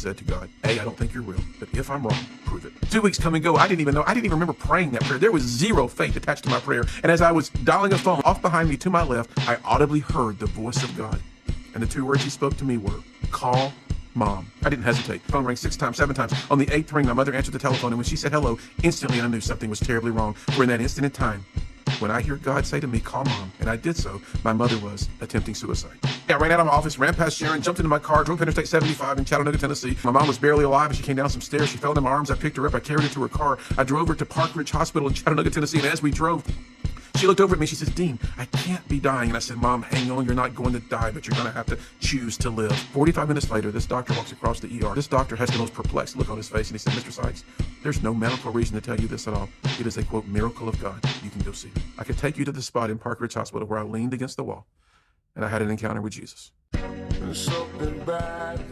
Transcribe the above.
said to God, A, I don't think you're real, but if I'm wrong, prove it. 2 weeks come and go. I didn't even remember praying that prayer. There was zero faith attached to my prayer. And as I was dialing a phone off behind me to my left, I audibly heard the voice of God. And the 2 words he spoke to me were, call Mom. I didn't hesitate. The phone rang 6 times, 7 times. On the 8th ring, my mother answered the telephone, and when she said hello, instantly I knew something was terribly wrong. For in that instant in time, when I hear God say to me, call Mom, and I did so, my mother was attempting suicide. I ran out of my office, ran past Sharon, jumped into my car, drove Interstate 75 in Chattanooga, Tennessee. My mom was barely alive as she came down some stairs. She fell into my arms. I picked her up. I carried her to her car. I drove her to Park Ridge Hospital in Chattanooga, Tennessee, and as we drove, she looked over at me. She says, Dean, I can't be dying. And I said, Mom, hang on. You're not going to die, but you're going to have to choose to live. 45 minutes later, this doctor walks across the ER. This doctor has the most perplexed look on his face, and he said, Mr. Sykes, there's no medical reason to tell you this at all. It is a, quote, miracle of God. You can go see it. I could take you to the spot in Park Ridge Hospital where I leaned against the wall, and I had an encounter with Jesus. Something bad.